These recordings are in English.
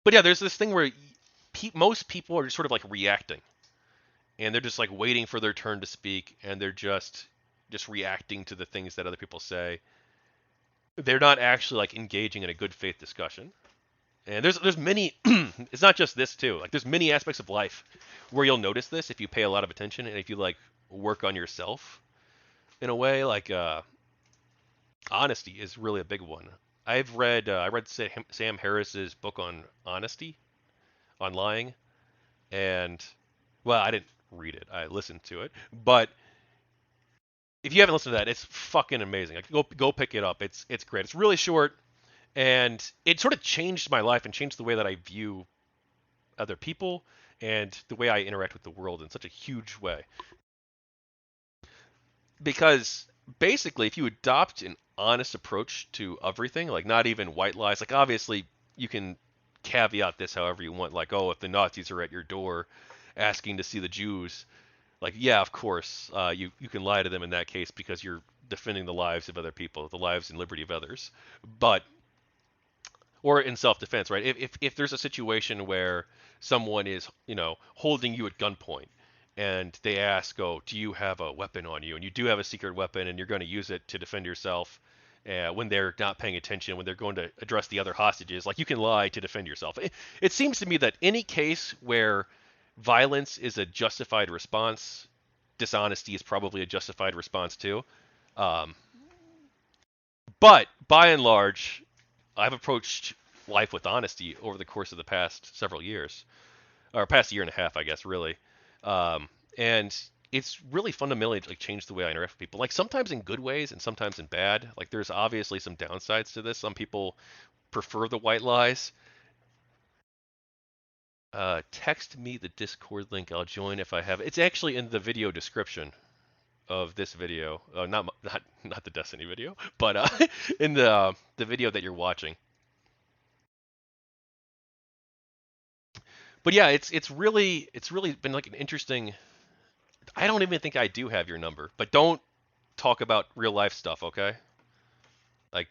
But yeah, there's this thing where most people are just sort of like reacting, and they're just like waiting for their turn to speak, and they're just reacting to the things that other people say. They're not actually like engaging in a good faith discussion. And there's many. It's not just this too. Like there's many aspects of life where you'll notice this if you pay a lot of attention and if you like work on yourself in a way. Like honesty is really a big one. I read Sam Harris's book on honesty, on lying, and well, I didn't read it. I listened to it, but if you haven't listened to that, it's fucking amazing. Like, go pick it up. It's great. It's really short, and it sort of changed my life and changed the way that I view other people and the way I interact with the world in such a huge way. Because basically, if you adopt an honest approach to everything, like not even white lies, like obviously you can caveat this however you want, like, oh, if the Nazis are at your door asking to see the Jews, like, yeah, of course, you can lie to them in that case because you're defending the lives of other people, the lives and liberty of others. But or in self-defense, right? If there's a situation where someone is, holding you at gunpoint and they ask, "Oh, do you have a weapon on you?" and you do have a secret weapon and you're going to use it to defend yourself when they're not paying attention, when they're going to address the other hostages, like you can lie to defend yourself. It seems to me that any case where violence is a justified response, dishonesty is probably a justified response too. Um, but by and large, I've approached life with honesty over the course of the past several years, or past year and a half, I guess, really. And it's really fundamentally like changed the way I interact with people. Like sometimes in good ways and sometimes in bad. Like there's obviously some downsides to this. Some people prefer the white lies. Text me the Discord link. I'll join if I have it. It's actually in the video description of this video. Not the Destiny video, but in the video that you're watching. But yeah, it's really been like an interesting. I don't even think I do have your number, but don't talk about real life stuff, okay? Like,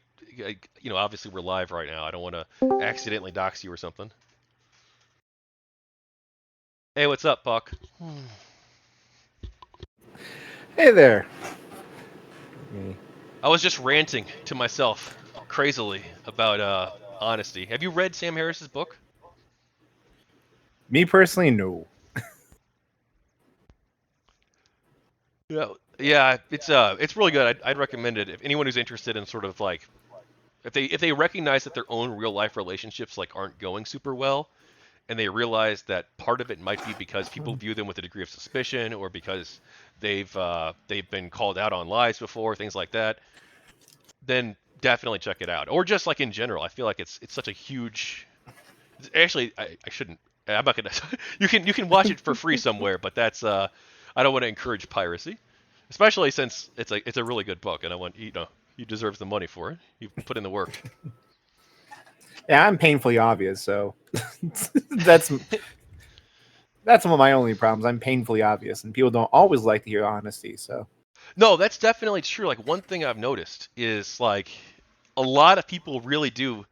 obviously we're live right now. I don't want to accidentally dox you or something. Hey, what's up, Puck? Hey there. I was just ranting to myself crazily about honesty. Have you read Sam Harris's book? Me personally, no. Yeah, it's really good. I'd recommend it if anyone who's interested in sort of like if they recognize that their own real life relationships like aren't going super well, and they realize that part of it might be because people view them with a degree of suspicion, or because they've been called out on lies before, things like that, then definitely check it out. Or just like in general, I feel like it's such a huge. Actually, I shouldn't. I'm not gonna. You can watch it for free somewhere, but that's I don't want to encourage piracy, especially since it's a really good book, and I want he deserves the money for it. You put in the work. Yeah, I'm painfully obvious, so that's one of my only problems. I'm painfully obvious, and people don't always like to hear honesty. So No, that's definitely true. Like one thing I've noticed is like a lot of people really do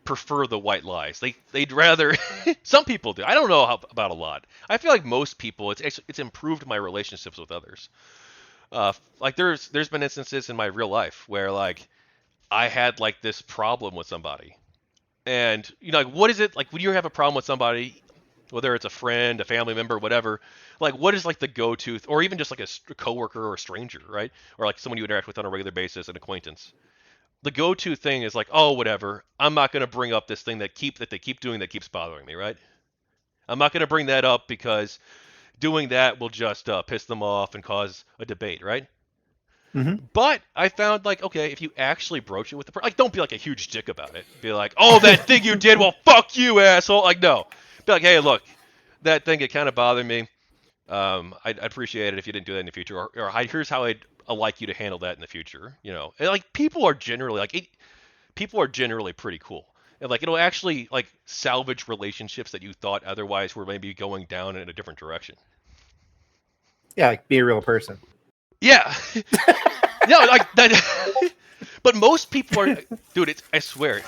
prefer the white lies. They'd rather some people do. I don't know about a lot. I feel like most people it's improved my relationships with others. Like there's been instances in my real life where like I had like this problem with somebody. And like what is it like when you have a problem with somebody, whether it's a friend, a family member, whatever, like what is like the go-to or even just like a coworker or a stranger, right? Or like someone you interact with on a regular basis, an acquaintance. The go-to thing is like, oh, whatever. I'm not going to bring up this thing that they keep doing that keeps bothering me, right? I'm not going to bring that up because doing that will just piss them off and cause a debate, right? But I found like, okay, if you actually broach it with the person, like, don't be like a huge dick about it. Be like, oh, that thing you did, well, fuck you, asshole. Like, no. Be like, hey, look, that thing, it kind of bothered me. I'd appreciate it if you didn't do that in the future, or here's how I'd like you to handle that in the future. And like people are generally people are generally pretty cool, and like it'll actually like salvage relationships that you thought otherwise were maybe going down in a different direction. yeah, like be a real person. Yeah, no, like that. But most people are, dude. I swear,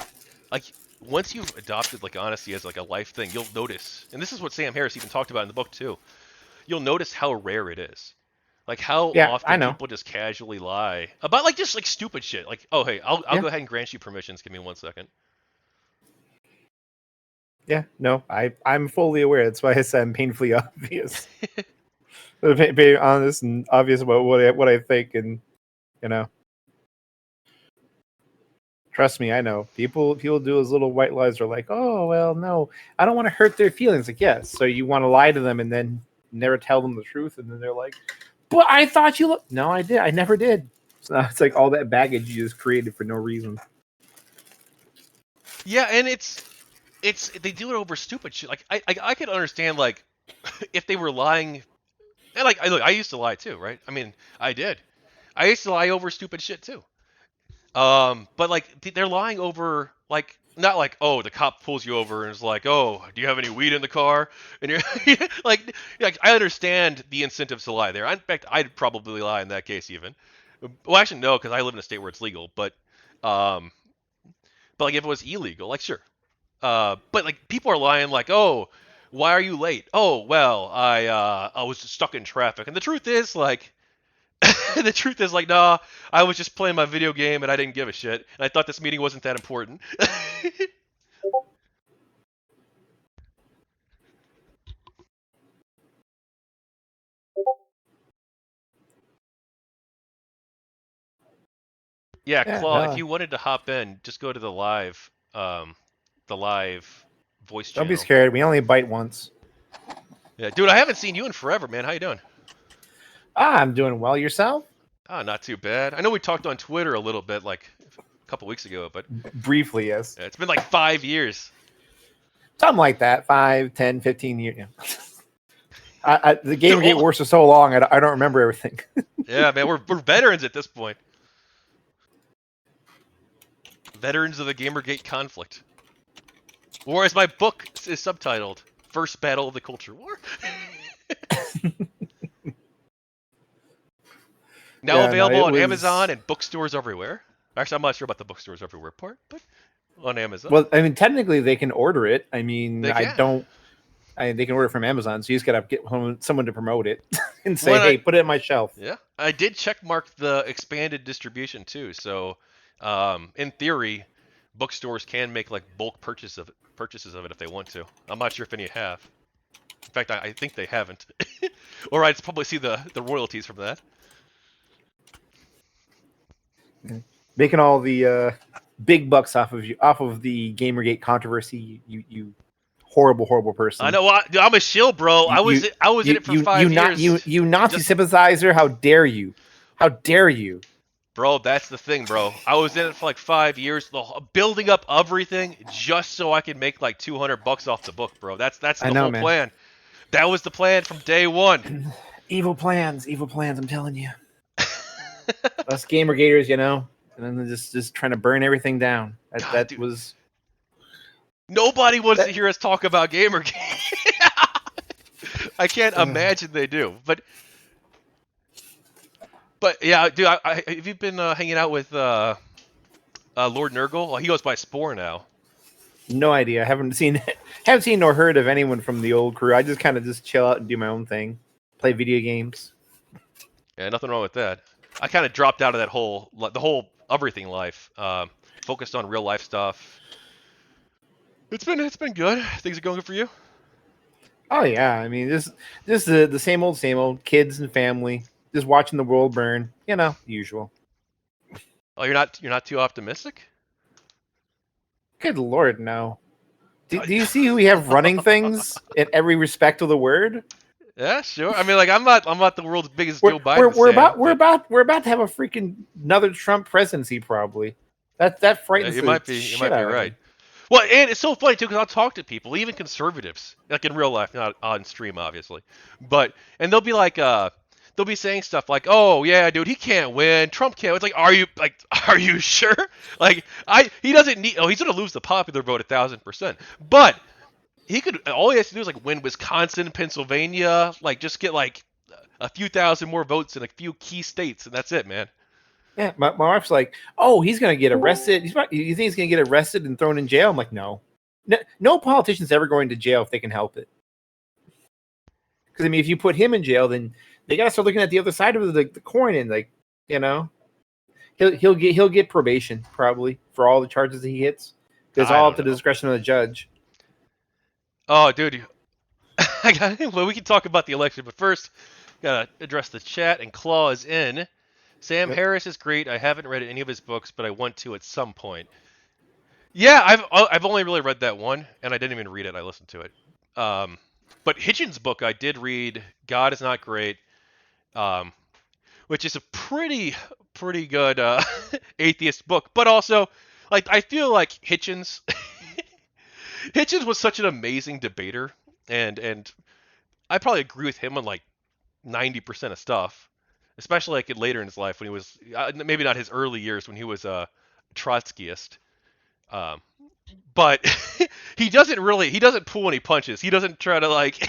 like once you've adopted like honesty as like a life thing, you'll notice, and this is what Sam Harris even talked about in the book too. You'll notice how rare it is. Like how Yeah, I often know. people just casually lie about like just like stupid shit. Like, oh hey, I'll Yeah. go ahead and grant you permissions. Give me 1 second. Yeah, no, I'm fully aware. That's why I said I'm painfully obvious. Being honest and obvious about what I think, and you know, trust me, I know people do those little white lies. Are like, oh well, no, I don't want to hurt their feelings. Like, yes, so you want to lie to them and then never tell them the truth, and then they're like, but I thought you. No, I did. I never did. So it's like all that baggage you just created for no reason. Yeah, and it's they do it over stupid shit. Like I could understand like if they were lying. And like look, I used to lie too, right? I mean, I did. I used to lie over stupid shit too. But like they're lying over like not like, oh, the cop pulls you over and is like, oh, do you have any weed in the car? And you're like I understand the incentives to lie there. In fact, I'd probably lie in that case even. Well, actually no, because I live in a state where it's legal. Um, but like if it was illegal, like sure. But like people are lying like, oh, why are you late? Oh, well, I was stuck in traffic. And the truth is like the truth is like, nah, I was just playing my video game and I didn't give a shit. And I thought this meeting wasn't that important. Yeah, Yeah, Claw, if no, you wanted to hop in, just go to the live voice don't be channel. scared. We only bite once. Yeah, dude, I haven't seen you in forever, man. How you doing? I'm doing well. Yourself? Ah, not too bad. I know we talked on Twitter a little bit, like a couple weeks ago, but Briefly, yes. yeah, it's been like 5 years. Something like that. 5, 10, 15 years. Yeah. The game Dude, get worse for so long. I don't remember everything. yeah, man, we're veterans at this point. Veterans of the Gamergate conflict. Or as my book is subtitled, First Battle of the Culture War. Now Yeah, no, available it on was. Amazon and bookstores everywhere. Actually, I'm not sure about the bookstores everywhere part, but on Amazon. Well, I mean, technically they can order it. I mean, They I can. don't. They can order it from Amazon, so you just gotta get someone to promote it and say, When I "Hey, put it in my shelf." Yeah, I did check mark the expanded distribution too. So, in theory, bookstores can make like bulk purchases of it if they want to. I'm not sure if any have. In fact, I think they haven't, or I'd probably see the royalties from that. Making all the big bucks off of you, off of the GamerGate controversy. You horrible, horrible I person. know. Dude, I'm a shill, bro. You you I was in it for you 5 years. you Nazi Just sympathizer. How dare you? How dare you? Bro, that's the thing, bro. I was in it for like 5 years, building up everything just so I could make like $200 off the book, bro. That's I the know, whole man. plan. That was the plan from day one. Evil plans, evil plans. I'm telling you. Us GamerGaters, and then they're just trying to burn everything down. God, That dude, was nobody wants to that. hear us talk about Gamergate. I can't imagine they do, but yeah, dude. Have you been hanging out with Lord Nurgle? Well, he goes by Spore now. No idea. I haven't seen nor heard of anyone from the old crew. I just kind of just chill out and do my own thing, play video games. Yeah, nothing wrong with that. I kind of dropped out of the whole everything life. Focused on real life stuff. It's been good. Things are going good for you. Oh yeah, I mean just the same old kids and family, just watching the world burn. Usual. Oh, you're not too optimistic. Good lord, no. Do you see who we have running things in every respect of the word? Yeah, sure. I mean, like I'm not the world's biggest Joe Biden We're fan, about but we're about to have a freaking another Trump presidency probably. That yeah, frightens you the might be you shit might be out of right. me. Well, and it's so funny too because I'll talk to people, even conservatives, like in real life, not on stream, obviously, but and they'll be like, they'll be saying stuff like, "Oh yeah, dude, he can't win. Trump can't." It's like, are you sure? Like, he doesn't need. Oh, he's gonna lose the popular vote 1,000%, but he could. All he has to do is like win Wisconsin, Pennsylvania, like just get like a few thousand more votes in a few key states, and that's it, man. Yeah, my wife's like, "Oh, he's gonna get arrested. You think he's gonna get arrested and thrown in jail?" I'm like, "No, no politician's ever going to jail if they can help it." Because I mean, if you put him in jail, then they gotta start looking at the other side of the coin, and like, you know, he'll get probation probably for all the charges that he hits. It's I all up don't to the know. discretion of the judge. Oh, dude. Well, we can talk about the election, but first, gotta address the chat. And Klaw is in. Sam Yep. Harris is great. I haven't read any of his books, but I want to at some point. Yeah, I've only really read that one, and I didn't even read it. I listened to it. Um, but Hitchens' book I did read. God is not great, um, which is a pretty good atheist book. But also, like I feel like Hitchens Hitchens was such an amazing debater, and I probably agree with him on like 90% of stuff, especially like later in his life when he was maybe not his early years when he was a Trotskyist. Um, but he doesn't pull any punches. He doesn't try to like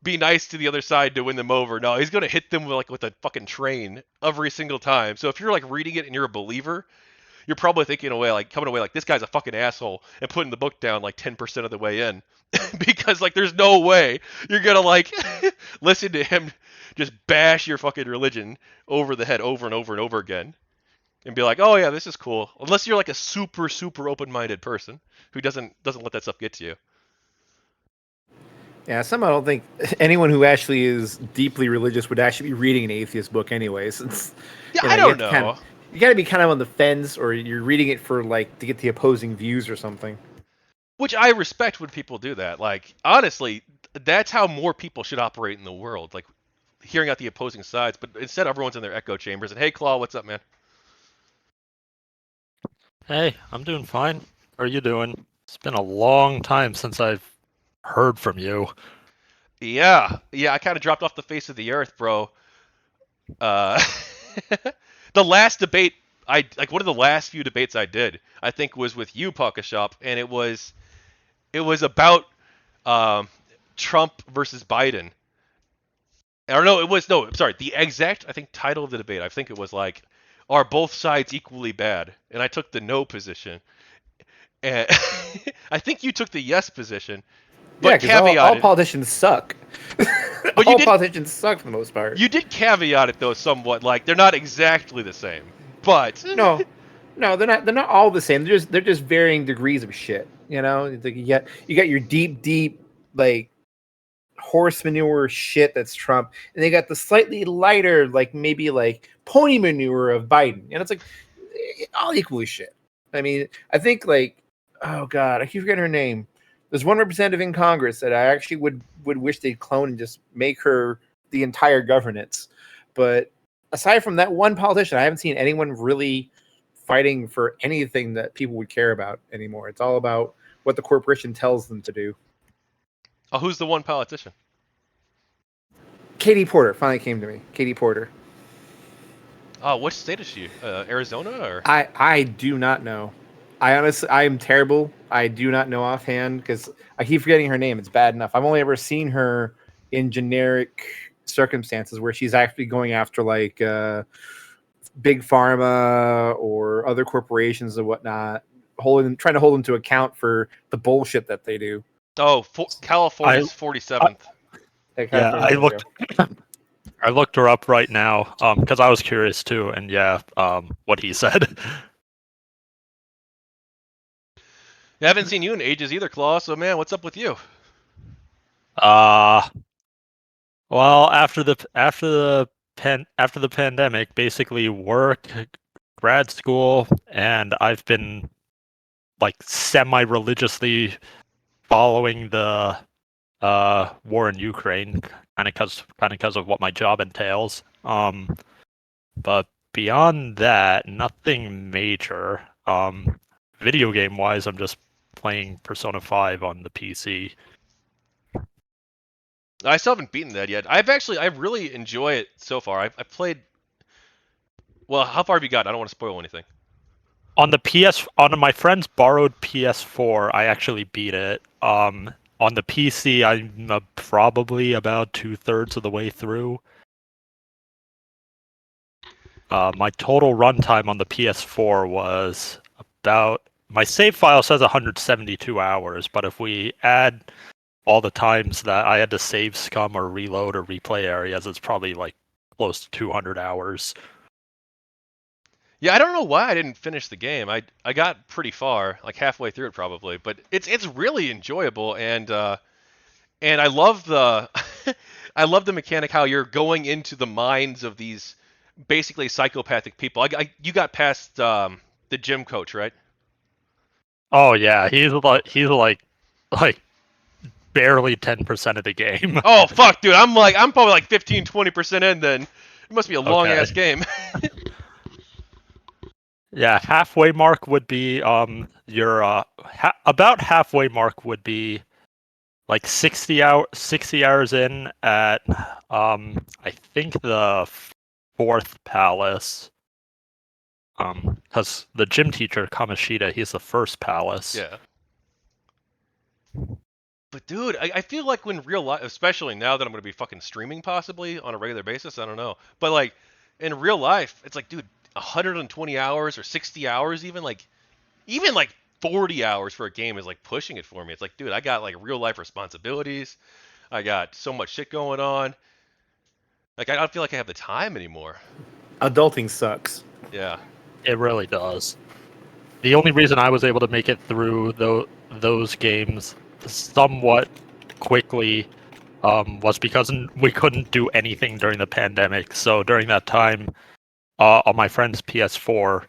be nice to the other side to win them over. No, he's gonna hit them with a fucking train every single time. So if you're like reading it and you're a believer, you're probably thinking away like coming away like this guy's a fucking asshole and putting the book down like 10% of the way in because like there's no way you're gonna like listen to him just bash your fucking religion over the head over and over and over again and be like, oh yeah, this is cool, unless you're like a super open-minded person who doesn't let that stuff get to you. Yeah, somehow I don't think anyone who actually is deeply religious would actually be reading an atheist book anyways. It's, Yeah, you I know, don't know. you got to be kind of on the fence, or you're reading it for like to get the opposing views or something. Which I respect when people do that. Like, honestly, that's how more people should operate in the world. Like, hearing out the opposing sides, but instead everyone's in their echo chambers. And hey, Claw, what's up, man? Hey, I'm doing fine. How are you doing? It's been a long time since I've heard from you. Yeah, I kind of dropped off the face of the earth, bro. Uh, the last debate one of the last few debates I did, I think, was with you, Pawkeshup, and it was about um, Trump versus Biden. Or no, it was no. I'm sorry. The exact I think title of the debate. I think it was like, "Are both sides equally bad?" And I took the no position, and I think you took the yes position, Yeah, but because all caveated. politicians suck. But All politicians suck for the most part. you did caveat it though somewhat. Like they're not exactly the same, but No, no, they're not all the same. They're just varying degrees of shit. You know, it's like you got your deep like horse manure shit that's Trump, and they got the slightly lighter like maybe like pony manure of Biden, and it's like all equally shit. I mean, I think like oh god, I keep forgetting her name. There's one representative in Congress that I actually would wish they'd clone and just make her the entire governance. But aside from that one politician, I haven't seen anyone really fighting for anything that people would care about anymore. It's all about what the corporation tells them to do. oh, who's the one politician? Katie Porter finally came to me. Katie Porter. Oh, which state is she? Arizona or? I do not know. I am terrible. I do not know offhand because I keep forgetting her name. It's bad enough. I've only ever seen her in generic circumstances where she's actually going after like big pharma or other corporations and whatnot, trying to hold them to account for the bullshit that they do. Oh, California's 47th. Yeah, I looked her up right now because I was curious too, and yeah, what he said. I haven't seen you in ages either, Claw. So man, what's up with you? Uh well, after the pandemic, basically work, grad school, and I've been like semi-religiously following the war in Ukraine, kind of because of what my job entails. But beyond that, nothing major. Video game wise, I'm just playing Persona 5 on the PC. I still haven't beaten that yet. I really enjoy it so far. I've played. Well, how far have you got? I don't want to spoil anything. On my friend's borrowed PS4, I actually beat it. On the PC, I'm probably about 2/3 of the way through. My total runtime on the PS4 was about. My save file says 172 hours, but if we add all the times that I had to save scum or reload or replay areas, it's probably like close to 200 hours. Yeah, I don't know why I didn't finish the game. I got pretty far, like halfway through it probably, but it's really enjoyable and I love the I love the mechanic how you're going into the minds of these basically psychopathic people. You got past the gym coach, right? Oh yeah, he's like barely 10% of the game. Oh fuck, dude, I'm probably like 15-20% in then. It must be a long Okay. ass game. Yeah, halfway mark would be your about halfway mark would be like 60 hours in at I think the fourth palace. Because the gym teacher Kamishita, he's the first palace. Yeah. But dude, I feel like when real life, especially now that I'm gonna be fucking streaming possibly on a regular basis, I don't know. But like in real life, it's like, dude, 120 hours or 60 hours even like 40 hours for a game is like pushing it for me. It's like, dude, I got like real life responsibilities. I got so much shit going on. Like I don't feel like I have the time anymore. Adulting sucks. Yeah. It really does. The only reason I was able to make it through those games somewhat quickly was because we couldn't do anything during the pandemic. So during that time, on my friend's PS4,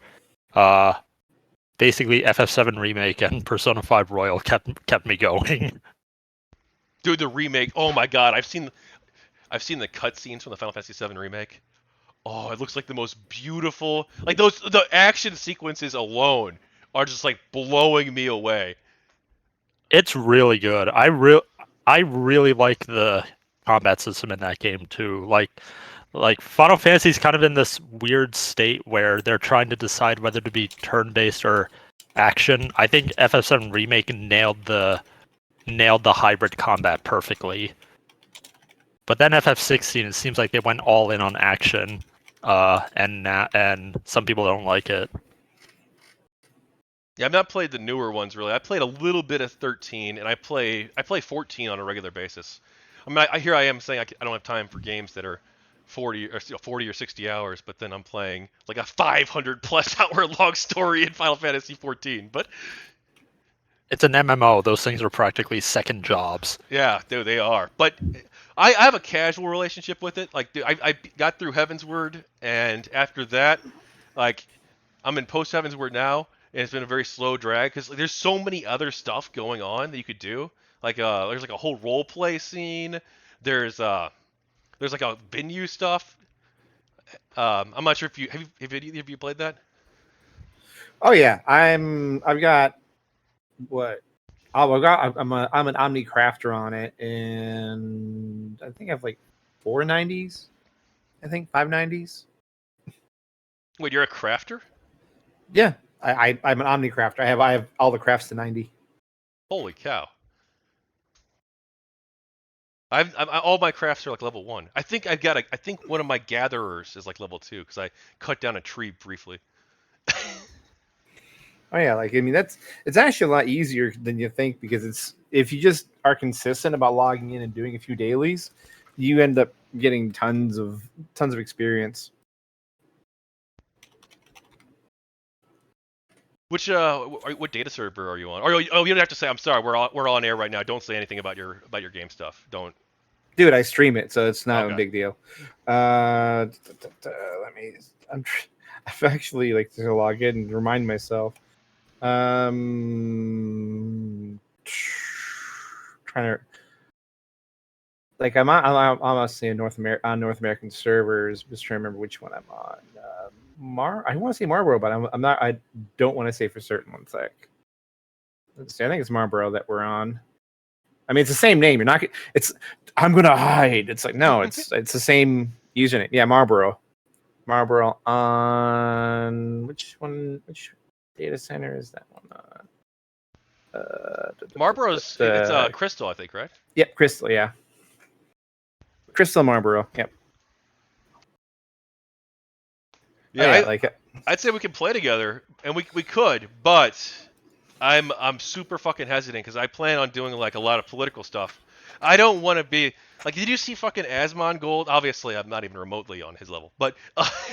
basically FF7 Remake and Persona 5 Royal kept me going. Dude, the remake. Oh my god, I've seen the cutscenes from the Final Fantasy VII Remake. Oh, it looks like the most beautiful. Like the action sequences alone are just like blowing me away. It's really good. I really like the combat system in that game too. Like Final Fantasy's kind of in this weird state where they're trying to decide whether to be turn-based or action. I think FF7 Remake nailed the hybrid combat perfectly. But then FF16, it seems like they went all in on action, and some people don't like it. Yeah, I've not played the newer ones really. I played a little bit of 13, and I play 14 on a regular basis. I mean, here I am saying I don't have time for games that are 40 or 60 hours, but then I'm playing like a 500 plus hour long story in Final Fantasy 14. But It's an MMO. Those things are practically second jobs. yeah, dude, they are. But I have a casual relationship with it. Like, dude, I got through Heaven's Word, and after that, like, I'm in post Heaven's Word now, and it's been a very slow drag because there's so many other stuff going on that you could do. Like, there's like a whole role play scene. There's like a venue stuff. I'm not sure if you have either of you played that. Oh yeah, I've got what? Oh, I'm an Omni crafter on it, and I think I have like 490s. I think 590s. Wait, you're a crafter? Yeah, I'm an Omni crafter. I have all the crafts to 90. Holy cow! All my crafts are like level 1. I think I think one of my gatherers is like level 2 because I cut down a tree briefly. Oh yeah, like I mean it's actually a lot easier than you think because it's if you just are consistent about logging in and doing a few dailies, you end up getting tons of experience. What data server are you on? Or you don't have to say. I'm sorry. We're on air right now. Don't say anything about your game stuff. Don't. Dude, I stream it, so it's not Okay. a big deal. Let me. I've actually like to log in and remind myself. Trying to like I'm honestly in North American servers. Just trying to remember which one I'm on. I want to say Marlboro, but I'm not. I don't want to say for certain. One sec. Let's see. I think it's Marlboro that we're on. I mean, it's the same name. You're not. It's. I'm gonna hide. It's like no. It's the same username. Yeah, Marlboro. Marlboro on which one? Which data center is that one on? Marlboro's it's Crystal, I think, right? Yep, Crystal. Yeah, Crystal Marlboro. Yep. Yeah, Oh, yeah, like I'd say we can play together, and we could, but I'm super fucking hesitant because I plan on doing like a lot of political stuff. I don't want to be like. Did you see fucking Asmon Gold? Obviously, I'm not even remotely on his level, but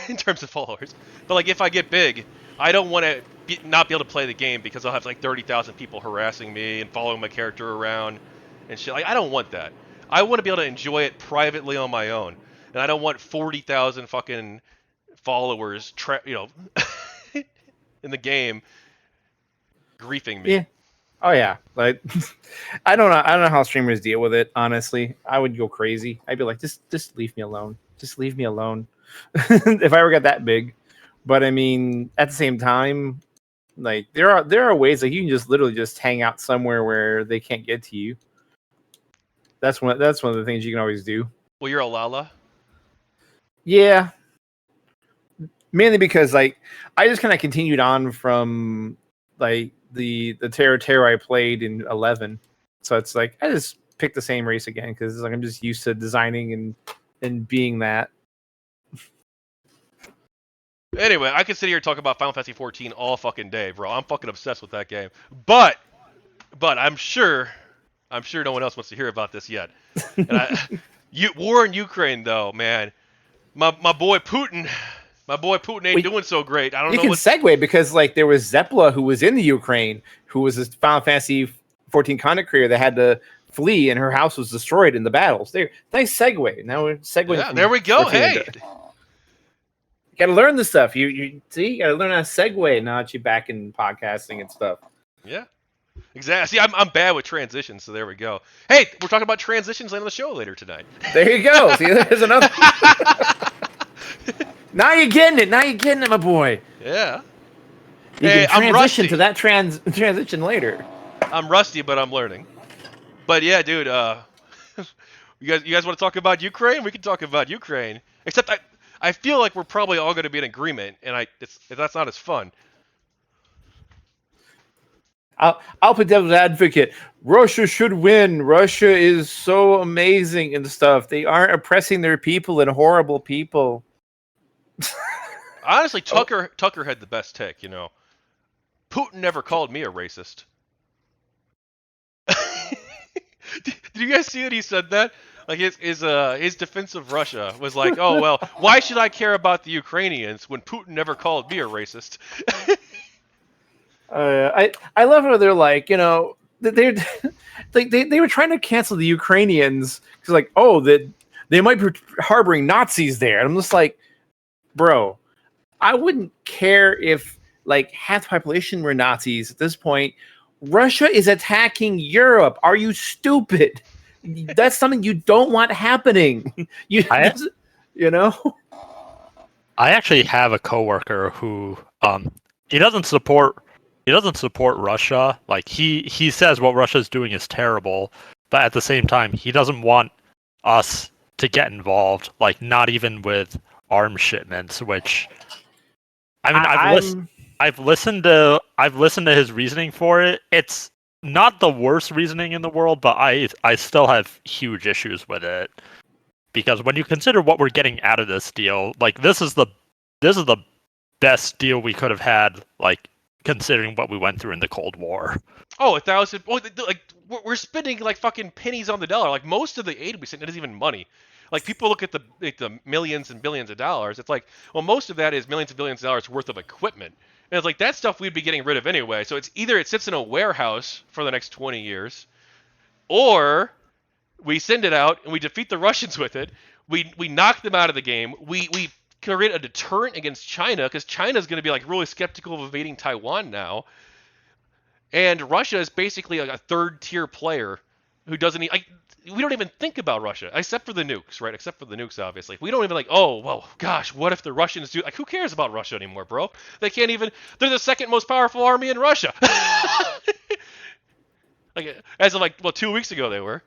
in terms of followers. But like, if I get big, I don't want to not be able to play the game because I'll have like 30,000 people harassing me and following my character around and shit. Like, I don't want that. I want to be able to enjoy it privately on my own, and I don't want 40,000 fucking followers, in the game griefing me. yeah. Oh yeah, like I don't know how streamers deal with it. Honestly, I would go crazy. I'd be like, just leave me alone. Just leave me alone. If I ever got that big, but I mean, at the same time, like there are ways that you can just literally just hang out somewhere where they can't get to you. That's one of the things you can always do. Well, you're a Lala. Yeah, mainly because like I just kind of continued on from like the terror I played in 11, so it's like I just picked the same race again because like I'm just used to designing and being that. Anyway, I could sit here and talk about Final Fantasy XIV all fucking day, bro. I'm fucking obsessed with that game. But I'm sure no one else wants to hear about this yet. And war in Ukraine, though, man. My boy Putin ain't doing so great. I don't know. You can segue because like there was Zepla who was in the Ukraine, who was a Final Fantasy 14 content creator that had to flee and her house was destroyed in the battles. There, nice segue. Now we're segueing. Yeah, there we go. Hey, you got to learn this stuff. You see, you got to learn how to segue. Now that you're back in podcasting and stuff. Yeah, exactly. See, I'm bad with transitions, so there we go. Hey, we're talking about transitions on the show later tonight. There you go. See, there's another. Now you're getting it. Now you're getting it, my boy. Yeah. You can transition to that transition later. I'm rusty, but I'm learning. But yeah, dude. You guys want to talk about Ukraine? We can talk about Ukraine. Except I feel like we're probably all going to be in agreement, and that's not as fun. I'll play devil's advocate. Russia should win. Russia is so amazing and stuff. They aren't oppressing their people and horrible people. Honestly, Tucker had the best take, you know. Putin never called me a racist. Did you guys see that he said that? Like his defense of Russia was like, oh well, why should I care about the Ukrainians when Putin never called me a racist? I love how they're like, you know, they were trying to cancel the Ukrainians because like, oh, that they might be harboring Nazis there. And I'm just like, bro, I wouldn't care if like half the population were Nazis at this point. Russia is attacking Europe. Are you stupid? That's something you don't want happening. You know? I actually have a coworker who he doesn't support Russia. Like he says what Russia's doing is terrible, but at the same time he doesn't want us to get involved, like not even with arms shipments, which I mean I've listened to his reasoning for it. It's not the worst reasoning in the world, but I still have huge issues with it. Because when you consider what we're getting out of this deal, like this is the best deal we could have had, like considering what we went through in the Cold War. Oh, 1,000. Oh, like we're spending like fucking pennies on the dollar. Like most of the aid we send isn't even money. Like people look at the millions and billions of dollars. It's like, well, most of that is millions and billions of dollars worth of equipment. And it's like that stuff we'd be getting rid of anyway. So it's either it sits in a warehouse for the next 20 years, or we send it out and we defeat the Russians with it. We knock them out of the game. We create a deterrent against China because China's going to be like really skeptical of invading Taiwan now. And Russia is basically like a third tier player who doesn't we don't even think about Russia except for the nukes, right? Except for the nukes, obviously. We don't even like, oh, well, gosh, what if the Russians do? Like, who cares about Russia anymore, bro? They can't even. They're the second most powerful army in Russia. Like, as of like, well, 2 weeks ago they were.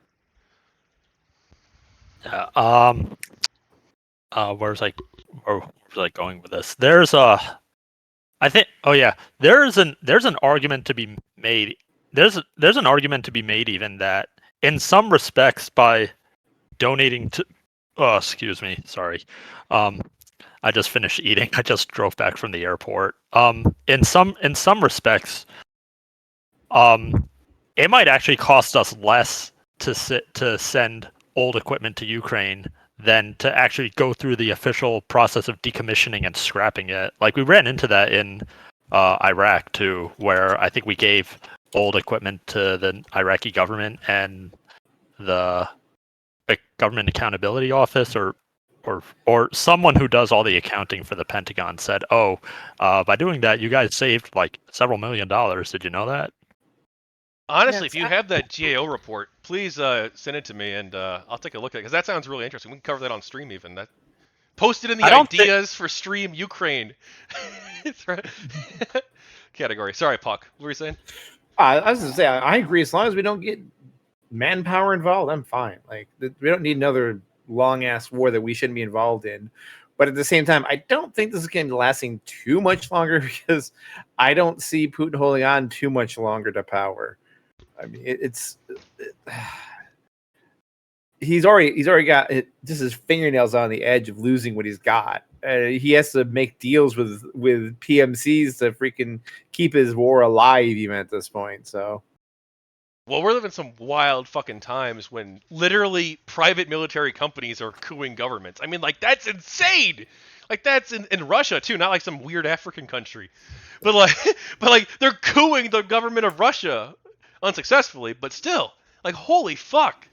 Where's I going with this? There's an argument to be made. There's an argument to be made even that in some respects by donating to I just finished eating. I just drove back from the airport. In some respects, it might actually cost us less to send old equipment to Ukraine than to actually go through the official process of decommissioning and scrapping it. Like we ran into that in Iraq too, where I think we gave old equipment to the Iraqi government and the Government Accountability Office or someone who does all the accounting for the Pentagon said, "Oh, by doing that, you guys saved like several $1 million. Did you know that?" Honestly, if you have that GAO report, please send it to me and I'll take a look at it because that sounds really interesting. We can cover that on stream even. That post it in the ideas for stream Ukraine category. Sorry, Puck. What were you saying? I was gonna say I agree. As long as we don't get manpower involved, I'm fine. Like we don't need another long ass war that we shouldn't be involved in. But at the same time, I don't think this is going to be lasting too much longer because I don't see Putin holding on too much longer to power. I mean, he's already got just his fingernails on the edge of losing what he's got. He has to make deals with PMCs to freaking keep his war alive even at this point. So. Well, we're living some wild fucking times when literally private military companies are cooing governments. I mean, like, that's insane! Like, that's in Russia, too, not like some weird African country. But like, they're cooing the government of Russia unsuccessfully, but still. Like, holy fuck!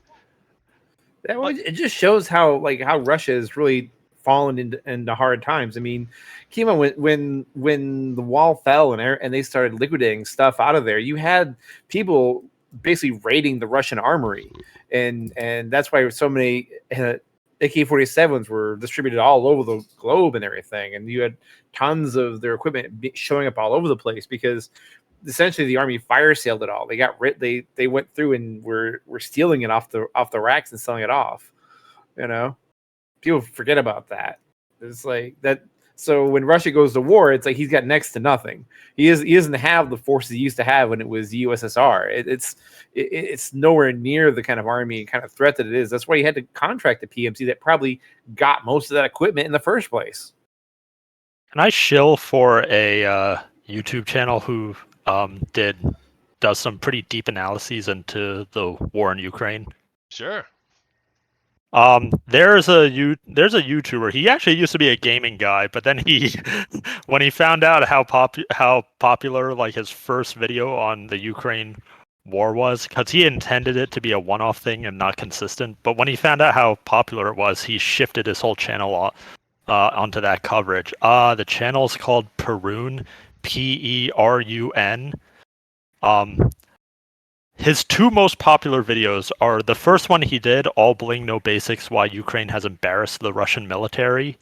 It just shows how Russia has really fallen into hard times. I mean, keep on when the wall fell and they started liquidating stuff out of there, you had people basically raiding the Russian armory, and that's why so many AK-47s were distributed all over the globe and everything, and you had tons of their equipment showing up all over the place because essentially the army fire sailed it all. They got they went through and were stealing it off the racks and selling it off. You know, people forget about that. It's like that. So when Russia goes to war, it's like he's got next to nothing. He doesn't have the forces he used to have when it was the USSR. It's nowhere near the kind of army and kind of threat that it is. That's why he had to contract the PMC that probably got most of that equipment in the first place. Can I shill for a YouTube channel who does some pretty deep analyses into the war in Ukraine? Sure. There's a YouTuber. He actually used to be a gaming guy, but then when he found out how popular like his first video on the Ukraine war was, because he intended it to be a one-off thing and not consistent. But when he found out how popular it was, he shifted his whole channel onto that coverage. The channel's called Perun, Perun. His two most popular videos are the first one he did, All Bling No Basics, Why Ukraine Has Embarrassed the Russian Military.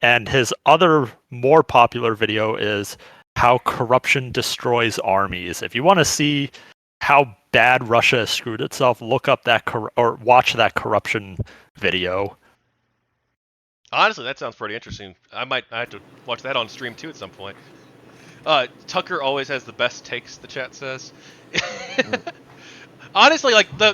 And his other more popular video is How Corruption Destroys Armies. If you want to see how bad Russia has screwed itself, look up or watch that corruption video. Honestly, that sounds pretty interesting. I have to watch that on stream too at some point. Tucker always has the best takes, the chat says. Honestly, like the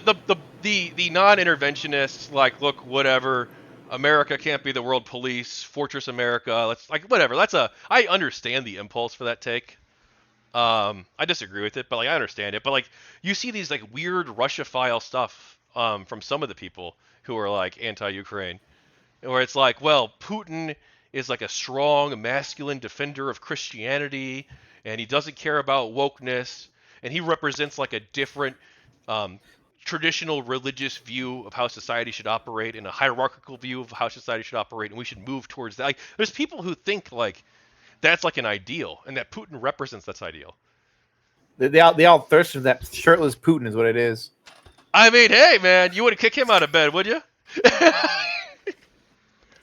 non-interventionists, like, look, whatever, America can't be the world police, Fortress America, let's, like, whatever. I understand the impulse for that take. I disagree with it, but like I understand it. But like you see these like weird Russia-file stuff from some of the people who are like anti-Ukraine, where it's like, well, Putin is like a strong, masculine defender of Christianity, and he doesn't care about wokeness, and he represents like a different traditional religious view of how society should operate and a hierarchical view of how society should operate, and we should move towards that. Like, there's people who think like that's like an ideal, and that Putin represents that ideal. They all thirst for that shirtless Putin is what it is. I mean, hey man, you wouldn't kick him out of bed, would you?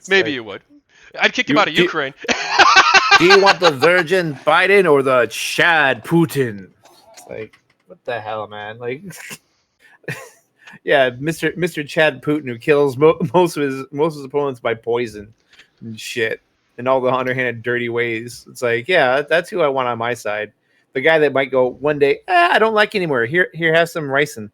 Maybe you would. I'd kick him out of Ukraine. Do you want the Virgin Biden or the Chad Putin? It's like, what the hell, man? Like, yeah, Mr. Chad Putin, who kills most of his opponents by poison and shit, and all the underhanded, dirty ways. It's like, yeah, that's who I want on my side. The guy that might go one day, I don't like you anymore. Here, have some ricin.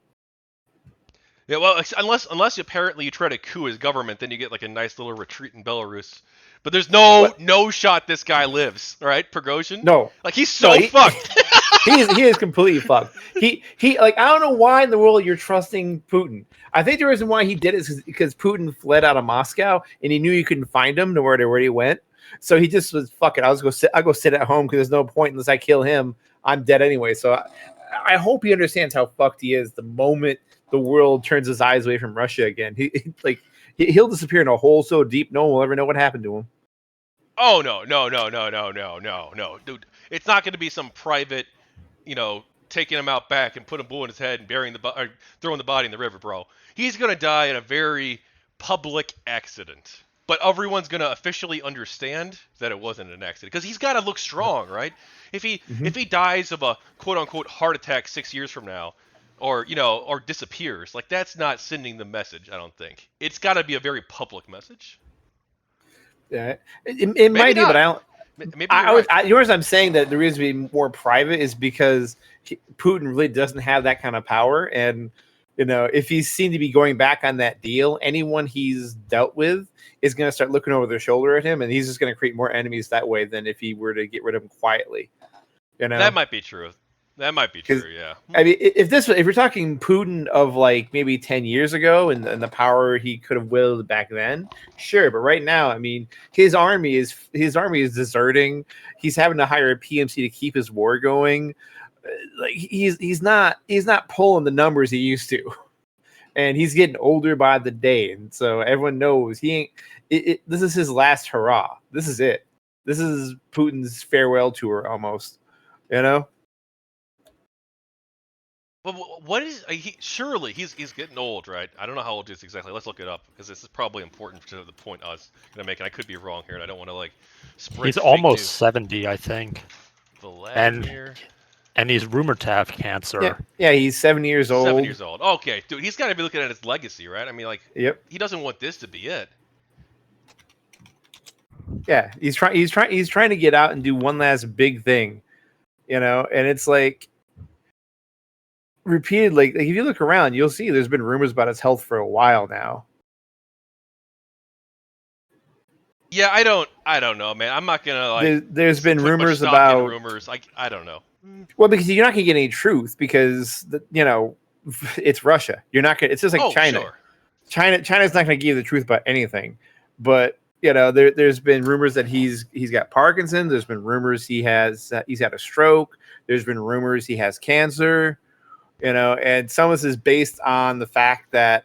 Yeah, well, unless apparently you try to coup his government, then you get like a nice little retreat in Belarus. But there's no What? shot this guy lives, right? Prigozhin? No, Like he's so he, fucked. he is completely fucked. He like I don't know why in the world you're trusting Putin. I think the reason why he did it is because Putin fled out of Moscow and he knew you couldn't find him no matter where he went. So he just was fuck it. I'll go sit at home because there's no point unless I kill him. I'm dead anyway. So I hope he understands how fucked he is the moment the world turns his eyes away from Russia again. He'll disappear in a hole so deep no one will ever know what happened to him. Oh no, dude! It's not going to be some private, taking him out back and putting a bullet in his head and burying or throwing the body in the river, bro. He's going to die in a very public accident. But everyone's going to officially understand that it wasn't an accident because he's got to look strong, right? If he dies of a quote unquote heart attack 6 years from now, or or disappears, like that's not sending the message. I don't think it's got to be a very public message. Yeah, it might be, not. but I don't. Maybe you're right. Yours. I'm saying that the reason to be more private is because Putin really doesn't have that kind of power, and if he's seen to be going back on that deal, anyone he's dealt with is going to start looking over their shoulder at him, and he's just going to create more enemies that way than if he were to get rid of him quietly. That might be true. That might be true. Yeah. I mean, if you're talking Putin of like maybe 10 years ago and the power he could have wielded back then, sure. But right now, I mean, his army is deserting. He's having to hire a PMC to keep his war going. Like he's not pulling the numbers he used to, and he's getting older by the day. And so everyone knows he ain't. This is his last hurrah. This is it. This is Putin's farewell tour almost. Well, what is surely he's getting old, right? I don't know how old he is exactly. Let's look it up because this is probably important to the point I was gonna make, and I could be wrong here, and I don't want to spread. He's almost 70, I think. Vladimir. And he's rumored to have cancer. Yeah, he's 70 years old. 7 years old. Okay, dude, he's got to be looking at his legacy, right? I mean, yep. He doesn't want this to be it. Yeah, he's trying to get out and do one last big thing, and it's like repeated. Like if you look around, you'll see there's been rumors about his health for a while now. Yeah, I don't know, man. I'm not gonna There's been rumors about rumors. I don't know. Well, because you're not gonna get any truth because it's Russia. You're not gonna. It's just like China. Sure. China's not gonna give you the truth about anything. But there's been rumors that he's got Parkinson's. There's been rumors he's had a stroke. There's been rumors he has cancer. And some of this is based on the fact that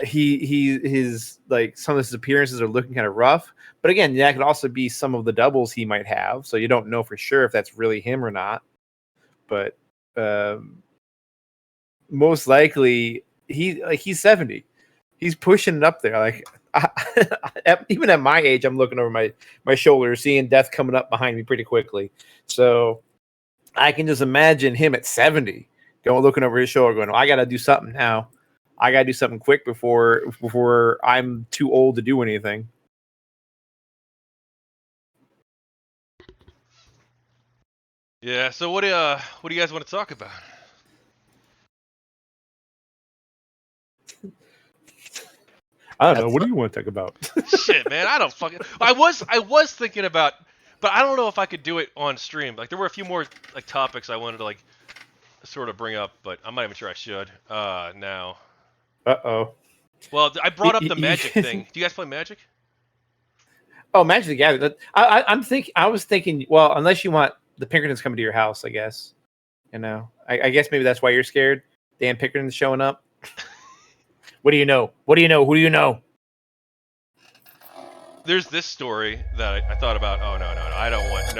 his some of his appearances are looking kind of rough. But again, that could also be some of the doubles he might have. So you don't know for sure if that's really him or not. But most likely he's 70. He's pushing it up there. Even at my age, I'm looking over my shoulder, seeing death coming up behind me pretty quickly. So I can just imagine him at 70 looking over his shoulder going, I got to do something now. I got to do something quick before I'm too old to do anything. Yeah. So what do you guys want to talk about? I don't know. What do you want to talk about? Shit, man. I don't fucking. I was thinking about, but I don't know if I could do it on stream. There were a few more topics I wanted to sort of bring up, but I'm not even sure I should now. Uh-oh. Well, I brought up the Magic thing. Do you guys play Magic? Oh, Magic the Gathering. I was thinking. Well, unless you want the Pinkertons coming to your house, I guess. I guess maybe that's why you're scared. Dan Pinkerton's showing up. What do you know? What do you know? Who do you know? There's this story that I thought about. Oh no! I don't want.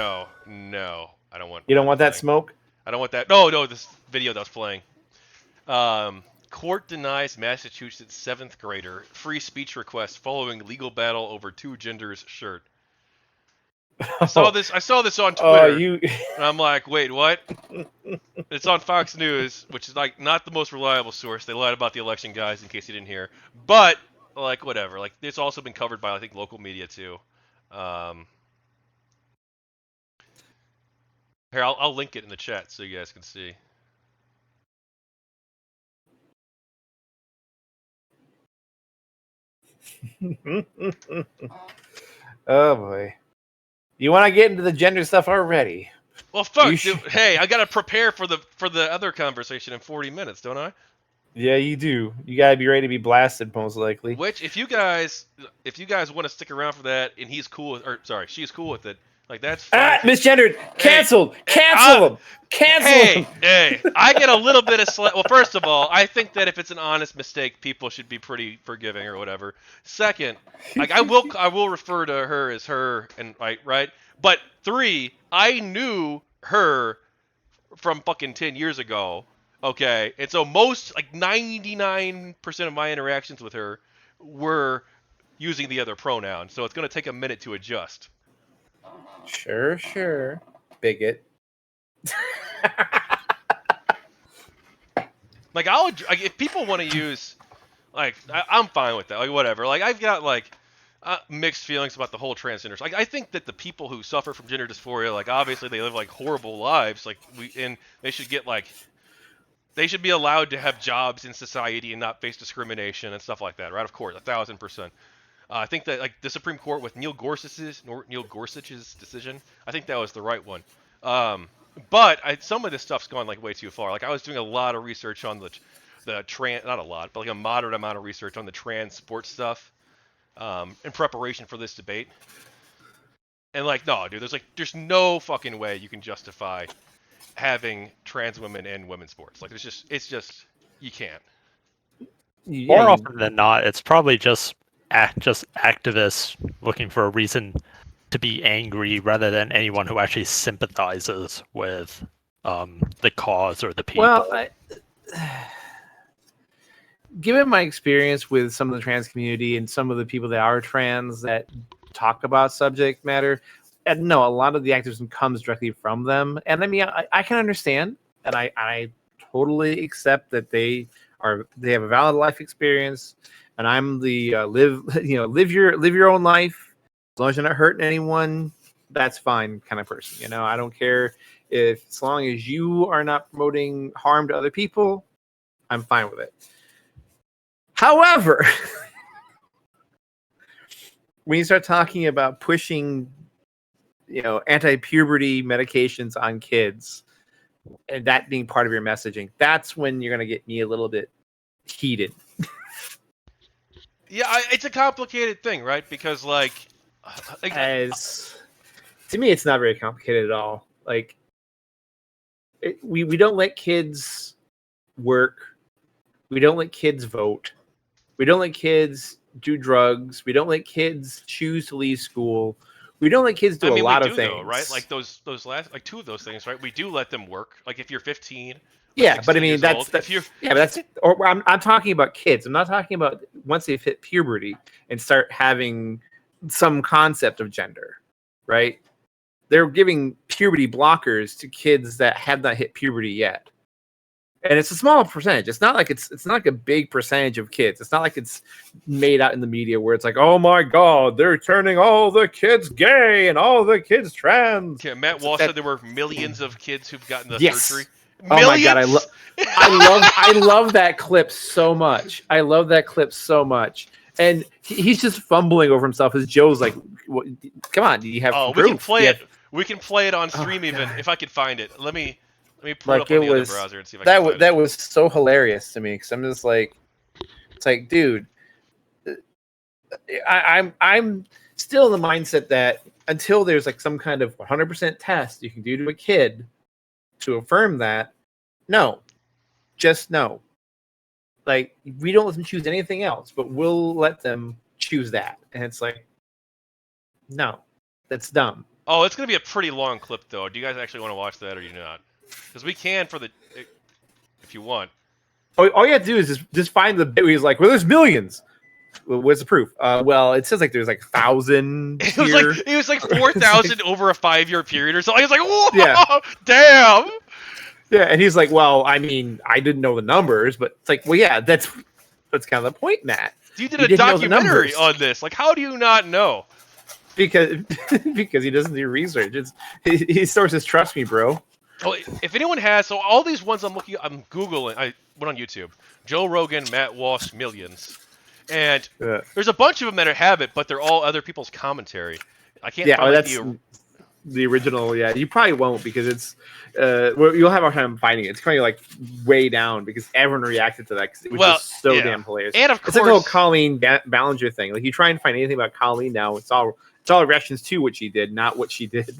No. I don't want. You don't want that smoke? I don't want that. No. This video that was playing. Court denies Massachusetts 7th grader free speech request following legal battle over two genders shirt. I saw this on Twitter. And I'm like, wait, what? It's on Fox News, which is not the most reliable source. They lied about the election, guys, in case you didn't hear. But whatever. It's also been covered by I think local media too. Here, I'll link it in the chat so you guys can see. Oh boy. You want to get into the gender stuff already? Well, fuck, You dude. Hey, I gotta prepare for the other conversation in 40 minutes, don't I? Yeah, you do. You gotta be ready to be blasted, most likely. Which, if you guys want to stick around for that, and he's cool with, or sorry, she's cool with it, like that's fine. Misgendered. Canceled. Cancel them. Cancel them. Hey, I get a little bit of well, first of all, I think that if it's an honest mistake, people should be pretty forgiving or whatever. Second, like I will refer to her as her and right. But 3, I knew her from fucking 10 years ago. Okay, and so most, like 99% of my interactions with her were using the other pronoun, so it's going to take a minute to adjust. Sure. Bigot. Like, if people want to use, like, I'm fine with that, like, whatever. Like, I've got, like, mixed feelings about the whole transgender. Like, I think that the people who suffer from gender dysphoria, like, obviously they live, like, horrible lives, like, and they should get, like, they should be allowed to have jobs in society and not face discrimination and stuff like that, right? Of course, 1,000%. I think that, like, the Supreme Court with Neil Gorsuch's decision, I think that was the right one. But some of this stuff's gone, like, way too far. Like, I was doing a lot of research on the trans, not a lot, but like a moderate amount of research on the trans sports stuff in preparation for this debate. And, like, no, dude, there's no fucking way you can justify having trans women in women's sports. Like, it's just you can't. More often than not, it's probably just activists looking for a reason to be angry rather than anyone who actually sympathizes with the cause or the people. Well, given my experience with some of the trans community and some of the people that are trans that talk about subject matter, and no, a lot of the activism comes directly from them. And I mean, I can understand, and I totally accept that they have a valid life experience, and I'm the live your own life as long as you're not hurting anyone. That's fine kind of person. You know, I don't care as long as you are not promoting harm to other people, I'm fine with it. However, when you start talking about pushing, anti-puberty medications on kids, and that being part of your messaging, that's when you're going to get me a little bit heated. Yeah, it's a complicated thing, right? Because, to me, it's not very complicated at all. Like, we don't let kids work. We don't let kids vote. We don't let kids do drugs. We don't let kids choose to leave school. We don't let kids do a lot of things, though, right? Like those last, like 2 of those things, right? We do let them work. Like if you're 15. Yeah, but I mean that's Or I'm talking about kids. I'm not talking about once they've hit puberty and start having some concept of gender, right? They're giving puberty blockers to kids that have not hit puberty yet. And it's a small percentage. It's not like it's not like a big percentage of kids. It's not like it's made out in the media where it's like, oh my God, they're turning all the kids gay and all the kids trans. Okay, Matt Walsh said there were millions of kids who've gotten the surgery. Oh millions? My God, I love that clip so much. I love that clip so much. And he's just fumbling over himself as Joe's like, come on, do you have proof? We can play it. We can play it on stream even if I could find it. Let me pull it up on the other browser and see if I can find it. That was so hilarious to me because I'm just like, it's like, dude, I'm still in the mindset that until there's like some kind of 100% test you can do to a kid to affirm that, no, just no. Like, we don't let them choose anything else, but we'll let them choose that. And it's like, no, that's dumb. Oh, it's going to be a pretty long clip, though. Do you guys actually want to watch that or do you not? Because we can if you want. All you have to do is just find the bit where he's like, well, there's millions. Well, what's the proof? Well, it says like there's like 1,000 here. It was like 4,000 over a 5-year period or something. I was like, whoa, yeah. Damn. Yeah, and he's like, well, I mean, I didn't know the numbers, but it's like, well, yeah, that's kind of the point, Matt. You did a documentary on this. Like, how do you not know? Because he doesn't do research. His sources trust me, bro. Well, if anyone has, so all these ones I'm Googling, I went on YouTube. Joe Rogan, Matt Walsh, millions. And there's a bunch of them that have it, but they're all other people's commentary. I can't Yeah, find like, that's the original. Yeah, you probably won't because it's you'll have a hard time finding it. It's kind of like way down because everyone reacted to that because it was just so damn hilarious. And of it's like the whole course, Colleen Ballinger thing. Like you try and find anything about Colleen now, it's all reactions to what she did, not what she did.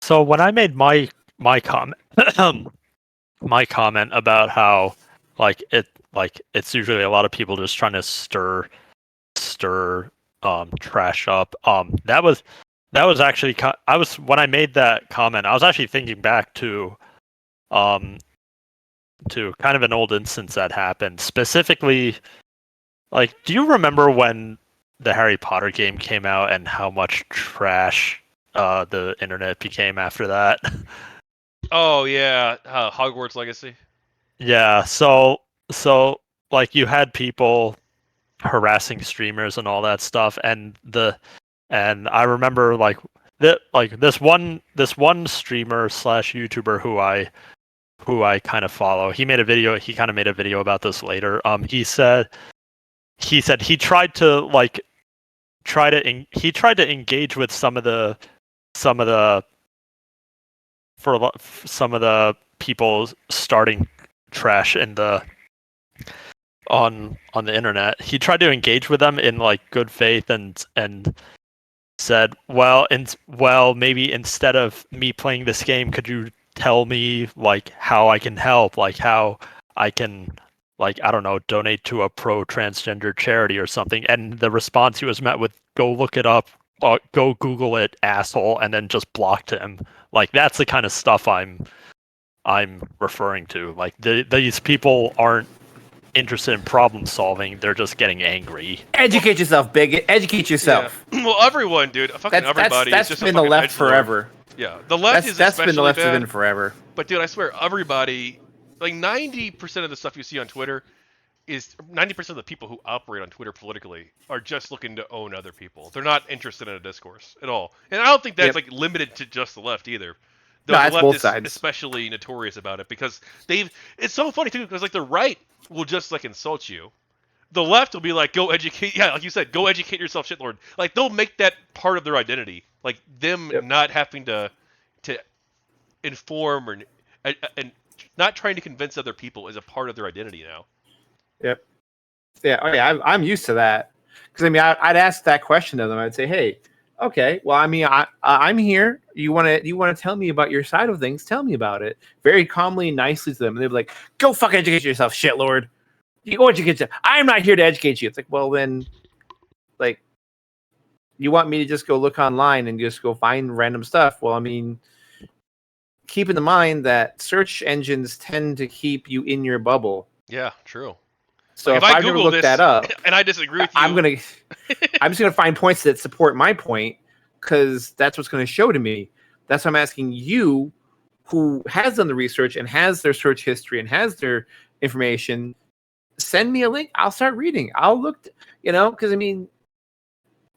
So when I made my comment my comment about how it's usually a lot of people just trying to stir trash up, that was actually when I made that comment, I was actually thinking back to kind of an old instance that happened. Specifically, like, do you remember when the Harry Potter game came out and how much trash the internet became after that? Oh yeah, Hogwarts Legacy. Yeah, so like you had people harassing streamers and all that stuff, and I remember this one streamer / YouTuber who I kind of follow. He kind of made a video about this later. He said he tried to engage with some of the people starting trash in the on the internet. He tried to engage with them in like good faith and said, well, maybe instead of me playing this game, could you tell me like how I can help, like how I can, like, I don't know, donate to a pro transgender charity or something. And the response he was met with, go look it up, go Google it, asshole, and then just blocked him. Like, that's the kind of stuff I'm referring to. Like, these people aren't interested in problem solving, they're just getting angry. Educate yourself, bigot. Educate yourself. Yeah. Well, everyone, dude. Fucking everybody. That's just been the left forever. Yeah, the left is that's been the left bad, been forever. But dude, I swear, everybody, like 90% of the stuff you see on Twitter is 90% of the people who operate on Twitter politically are just looking to own other people. They're not interested in a discourse at all. And I don't think that's like limited to just the left either. No, that's both sides. Especially notorious about it because it's so funny too because like the right will just like insult you. The left will be like, go educate. Yeah, like you said, go educate yourself, shitlord. Like they'll make that part of their identity. Like them not having to inform and not trying to convince other people is a part of their identity now. Yep. Yeah. Oh yeah. I'm used to that because I mean I'd ask that question of them. I'd say, hey, okay, well I mean I'm here. You want to tell me about your side of things? Tell me about it very calmly, nicely to them, and they'd be like, go fucking educate yourself, shitlord. You go educate yourself. I'm not here to educate you. It's like, well then, like, you want me to just go look online and just go find random stuff? Well, I mean, keep in mind that search engines tend to keep you in your bubble. Yeah, true. So if I've never looked that up, and I disagree with you, I'm just gonna find points that support my point because that's what's gonna show to me. That's why I'm asking you, who has done the research and has their search history and has their information. Send me a link. I'll start reading. I'll look, because I mean,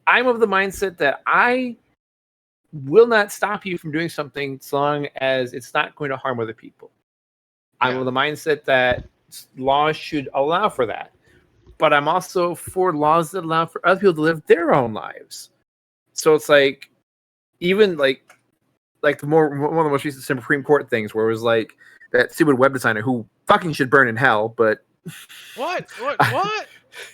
I'm of the mindset that I will not stop you from doing something as long as it's not going to harm other people. I'm of the mindset that laws should allow for that. But I'm also for laws that allow for other people to live their own lives. So it's like, even like one of the most recent Supreme Court things where it was like that stupid web designer who fucking should burn in hell, but What?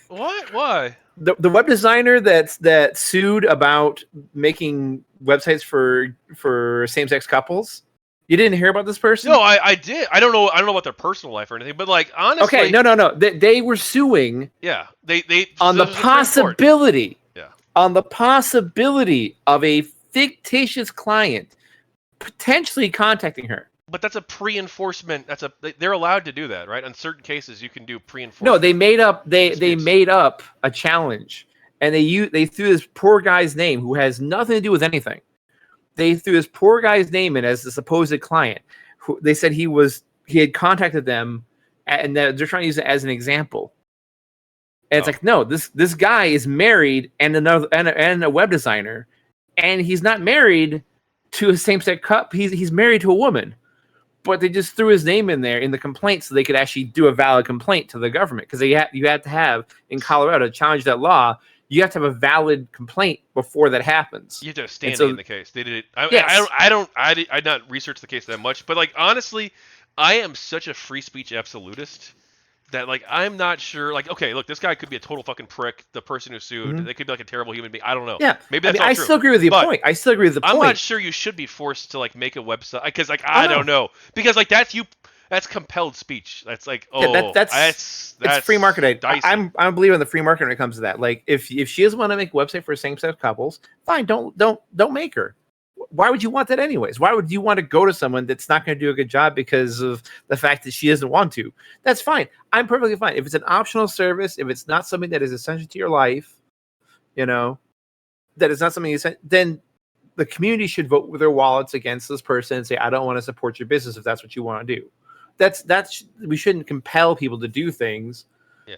Why? The web designer that sued about making websites for same-sex couples. You didn't hear about this person? No, I did. I don't know about their personal life or anything, but like honestly, okay, no. They were suing. Yeah, they on the possibility. Yeah, on the possibility of a fictitious client potentially contacting her. But that's a pre-enforcement. They're allowed to do that, right? In certain cases, you can do pre-enforcement. No, they made up a challenge, and they threw this poor guy's name who has nothing to do with anything. They threw this poor guy's name in as the supposed client. Who they said he had contacted them, and they're trying to use it as an example. And it's like, no, this guy is married and a web designer, and he's not married to a same-sex couple. He's married to a woman. But they just threw his name in there in the complaint so they could actually do a valid complaint to the government because you had to have in Colorado to challenge that law. You have to have a valid complaint before that happens. You have to have standing in the case. They did it. I not research the case that much, but like honestly, I am such a free speech absolutist that like I'm not sure. Like, okay, look, this guy could be a total fucking prick. The person who sued, they could be like a terrible human being. I don't know. Yeah, maybe that's all I true. still agree with the point. I still agree with the point. I'm not sure you should be forced to like make a website because like I don't know because like that's you. That's compelled speech. That's like that's free market. Dicey. I'm a believer in the free market when it comes to that. Like if she doesn't want to make a website for same-sex couples, fine, don't make her. Why would you want that anyways? Why would you want to go to someone that's not going to do a good job because of the fact that she doesn't want to? That's fine. I'm perfectly fine. If it's an optional service, if it's not something that is essential to your life, that is not something then the community should vote with their wallets against this person and say, I don't want to support your business if that's what you want to do. That's we shouldn't compel people to do things. Yeah.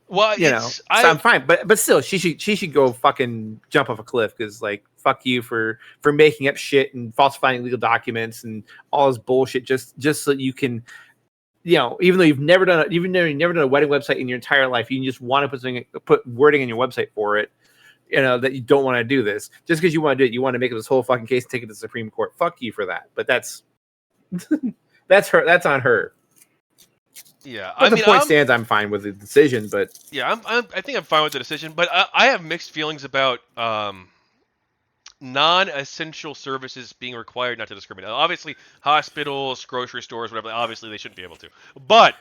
Well, so I'm fine, but still, she should go fucking jump off a cliff because like fuck you for making up shit and falsifying legal documents and all this bullshit just so you can, even though you've never done a wedding website in your entire life, you just want to put wording in your website for it, that you don't want to do this just because you want to do it. You want to make it this whole fucking case and take it to the Supreme Court. Fuck you for that. But that's. That's her. That's on her. Yeah, but the point stands. I'm fine with the decision, but yeah, I think I'm fine with the decision. But I have mixed feelings about non-essential services being required not to discriminate. Obviously, hospitals, grocery stores, whatever. Obviously, they shouldn't be able to. But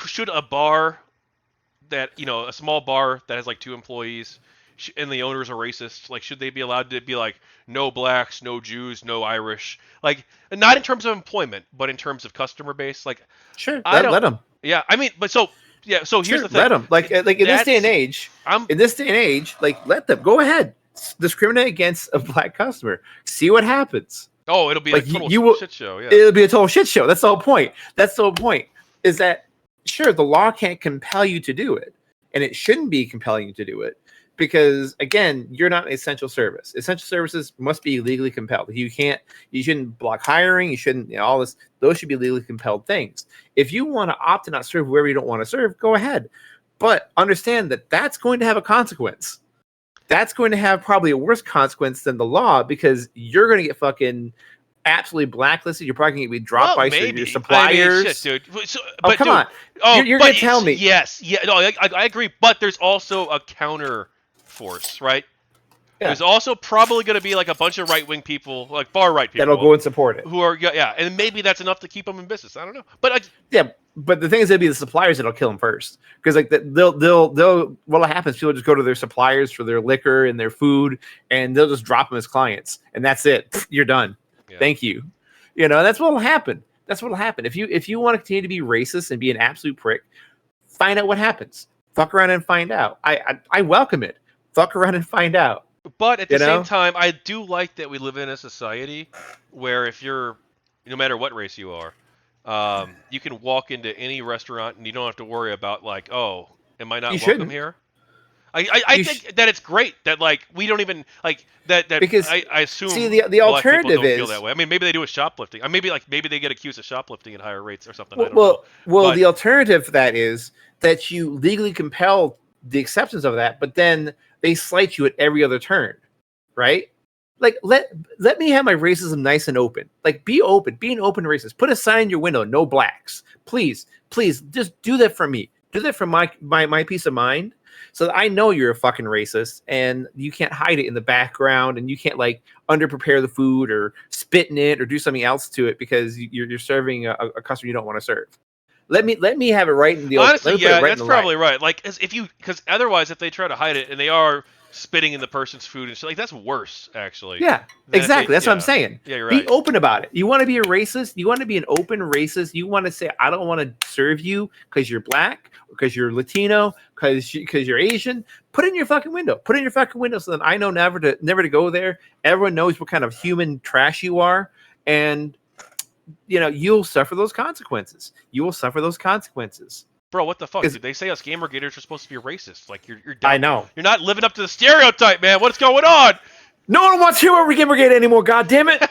should a bar that a small bar that has like 2 employees. And the owners are racist. Like, should they be allowed to be like, no blacks, no Jews, no Irish? Like, not in terms of employment, but in terms of customer base. Like, sure, let them. Yeah, I mean, So here's the thing. Let them. Like in this day and age, like let them go ahead. Discriminate against a black customer. See what happens. Oh, it'll be like a total shit show. Yeah, it'll be a total shit show. That's the whole point. Is that sure the law can't compel you to do it, and it shouldn't be compelling you to do it. Because again, you're not an essential service. Essential services must be legally compelled. You shouldn't block hiring. You shouldn't, all this. Those should be legally compelled things. If you want to opt to not serve whoever you don't want to serve, go ahead. But understand that that's going to have a consequence. That's going to have probably a worse consequence than the law because you're going to get fucking absolutely blacklisted. You're probably going to be dropped by your suppliers. I mean, shit, dude. Come on. You're going to tell me. Yes. Yeah. No, I agree. But there's also a counter force, right? Yeah. There's also probably going to be like a bunch of right-wing people, like far-right people, that'll go and support it. Who are and maybe that's enough to keep them in business. I don't know, but but the thing is, it'll be the suppliers that'll kill them first because like they'll what happens? People just go to their suppliers for their liquor and their food, and they'll just drop them as clients, and that's it. You're done. Yeah. Thank you. That's what'll happen. That's what'll happen if you want to continue to be racist and be an absolute prick. Find out what happens. Fuck around and find out. I welcome it. Fuck around and find out. But at the same time, I do like that we live in a society where if you're, no matter what race you are, you can walk into any restaurant and you don't have to worry about like, oh, am I not welcome here? I think that it's great that like we don't even like that because I assume the alternative don't is feel that way. I mean, maybe they do with shoplifting. Maybe they get accused of shoplifting at higher rates or something. Well, the alternative to that is that you legally compel the acceptance of that, but then they slight you at every other turn, right? Like let me have my racism nice and open. Like be open, be an open racist. Put a sign in your window, no blacks. Please, just do that for me. Do that for my peace of mind. So that I know you're a fucking racist and you can't hide it in the background and you can't like underprepare the food or spit in it or do something else to it because you're serving a customer you don't want to serve. Let me have it right in the honestly, that's probably right. Like because otherwise, if they try to hide it and they are spitting in the person's food and shit, like that's worse actually. Yeah, exactly. That's what I'm saying. Yeah, you're right. Be open about it. You want to be a racist? You want to be an open racist? You want to say I don't want to serve you because you're black, because you're Latino, because you're Asian? Put it in your fucking window. Put it in your fucking window so that I know never to go there. Everyone knows what kind of human trash you are, and you'll suffer those consequences. You will suffer those consequences. Bro, what the fuck? Dude, they say us Gamergators are supposed to be racist. Like you're I know. You're not living up to the stereotype, man. What's going on? No one wants to hear about Gamergate anymore. God damn it!